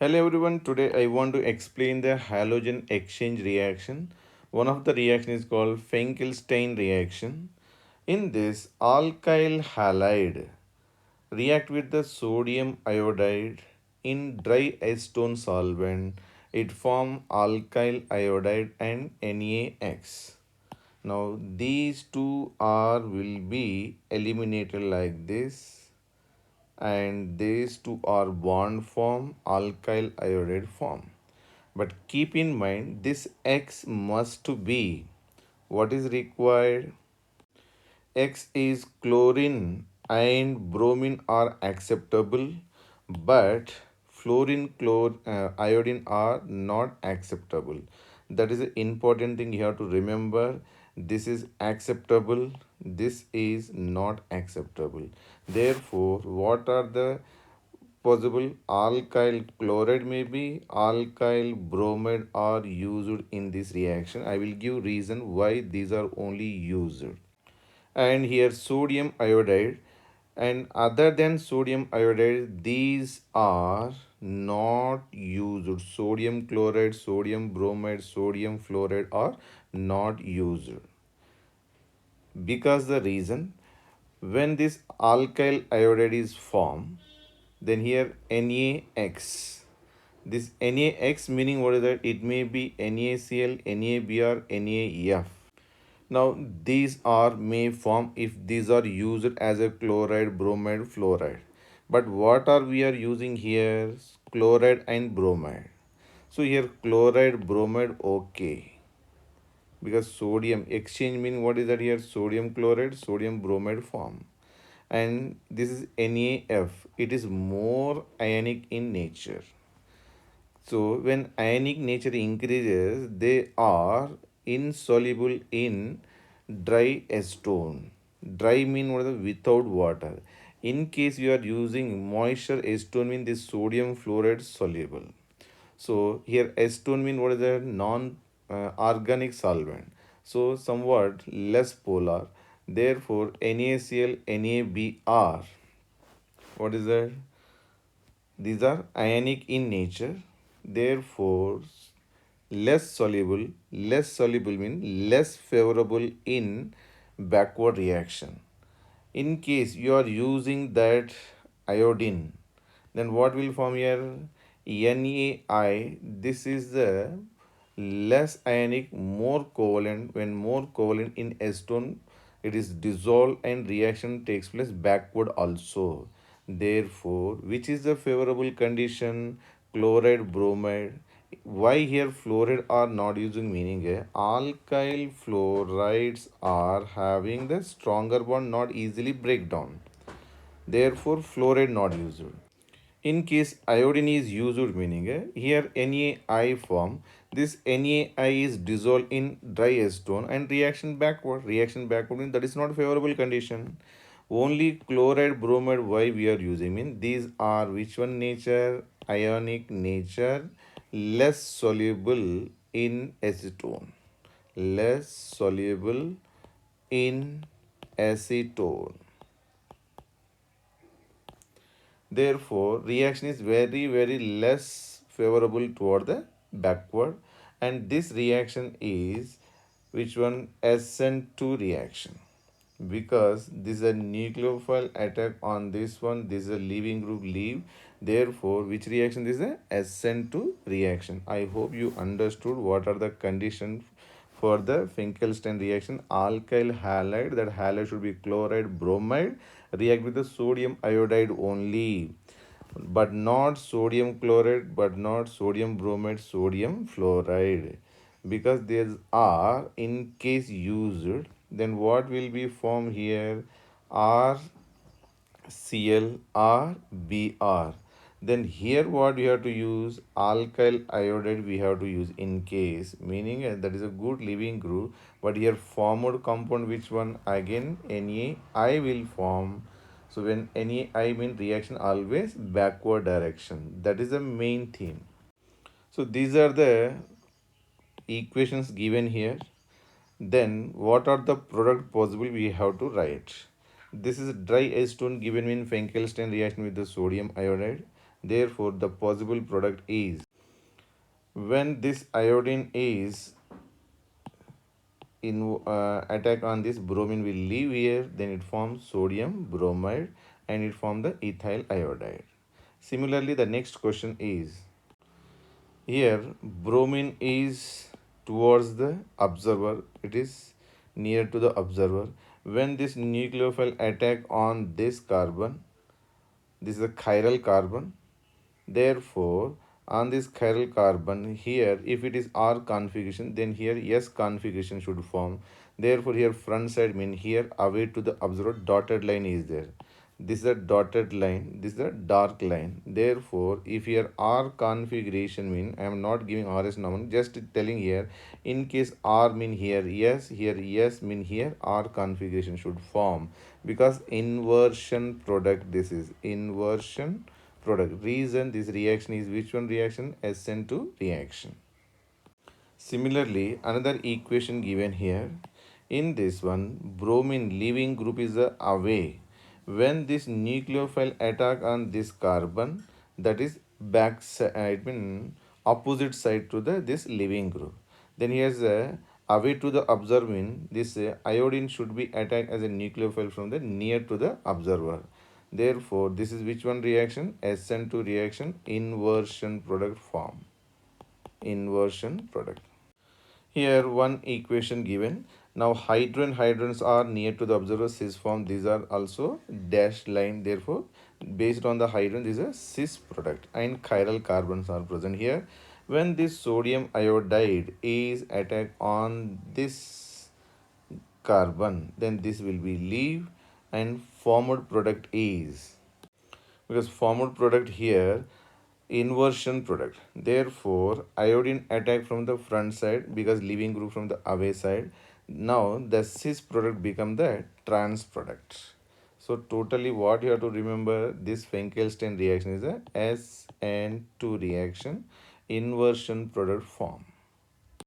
Hello everyone, today I want to explain the halogen exchange reaction. One of the reaction is called Finkelstein reaction. In this, alkyl halide react with the sodium iodide in dry acetone solvent. It form alkyl iodide and NaX. Now these two are will be eliminated like this, and these two are bond form, alkyl iodide form. But keep in mind this X must be what is required. X is chlorine and bromine are acceptable, but fluorine, iodine are not acceptable. That is an important thing you have to remember. This is acceptable, this is not acceptable. Therefore, what are the possible? Alkyl chloride may be, alkyl bromide are used in this reaction. I will give reason why these are only used. And here sodium iodide, and other than sodium iodide these are not used. Sodium chloride, sodium bromide, sodium fluoride are not used, because the reason, when this alkyl iodide is formed, then here NaX. This NaX meaning what is that? It may be NaCl, NaBr, NaF. Now these are may form if these are used as a chloride, bromide, fluoride. But what are we are using here? Chloride and bromide. So here chloride, bromide, okay. Because sodium exchange mean what is that here? Sodium chloride, sodium bromide form. And this is NaF. It is more ionic in nature. So when ionic nature increases, they are insoluble in dry acetone. Dry mean what is without water. In case you are using moisture acetone mean this sodium fluoride soluble. So here acetone mean what is a non organic solvent. So somewhat less polar. Therefore NaCl, NaBr, what is that? These are ionic in nature. Therefore less soluble mean less favorable in backward reaction. In case you are using that iodine, then what will form here? NaI. This is the less ionic, more covalent. When more covalent in acetone, it is dissolved and reaction takes place backward also. Therefore, which is the favorable condition? Chloride, bromide. Why here fluoride are not using meaning? Alkyl fluorides are having the stronger bond, not easily break down. Therefore, fluoride not used. In case iodine is used, meaning here NaI form, this NaI is dissolved in dry acetone and reaction backward. Reaction backward means that is not favorable condition. Only chloride, bromide, why we are using mean these are which one nature? Ionic nature, less soluble in acetone. Less soluble in acetone. Therefore, reaction is very less favorable toward the backward, and this reaction is which one? SN2 reaction, because this is a nucleophile attack on this one. This is a leaving group leave. Therefore, which reaction? This is a SN2 reaction. I hope you understood what are the conditions for the Finkelstein reaction. Alkyl halide, that halide should be chloride, bromide, react with the sodium iodide only, but not sodium chloride, but not sodium bromide, sodium fluoride. Because these are in case used, then what will be formed here? RCl, RBr. Then here what we have to use? Alkyl iodide we have to use in case, meaning that is a good leaving group. But here formed compound which one? Again NaI will form. So when NaI mean reaction always backward direction. That is the main theme. So these are the equations given here. Then what are the product possible we have to write? This is dry acetone given in Finkelstein reaction with the sodium iodide. Therefore, the possible product is, when this iodine is in attack on this, bromine will leave here, then it forms sodium bromide and it forms the ethyl iodide. Similarly, the next question is, here bromine is towards the observer, it is near to the observer. When this nucleophile attack on this carbon, this is a chiral carbon. Therefore, on this chiral carbon here, if it is R configuration, then here S configuration should form. Therefore, here front side mean here away to the observer dotted line is there. This is a dotted line, this is a dark line. Therefore, if here R configuration mean, I am not giving RS number, just telling here, in case R mean here yes mean here R configuration should form, because inversion product, this is inversion product. Reason this reaction is which one reaction? SN2 reaction. Similarly, another equation given here. In this one, bromine leaving group is away. When this nucleophile attack on this carbon, that is back side, opposite side to the this leaving group. Then here's a away to the observing, this iodine should be attacked as a nucleophile from the near to the observer. Therefore, this is which one reaction? SN2 reaction, inversion product form. Inversion product. Here one equation given. Now hydrogens are near to the observer cis form. These are also dashed line. Therefore, based on the hydrogen, this is a cis product and chiral carbons are present here. When this sodium iodide is attacked on this carbon, then this will be leave and formed product is, because formed product here inversion product. Therefore, iodine attack from the front side because leaving group from the away side. Now the cis product become the trans product. So totally what you have to remember, this Finkelstein reaction is a SN2 reaction, inversion product form.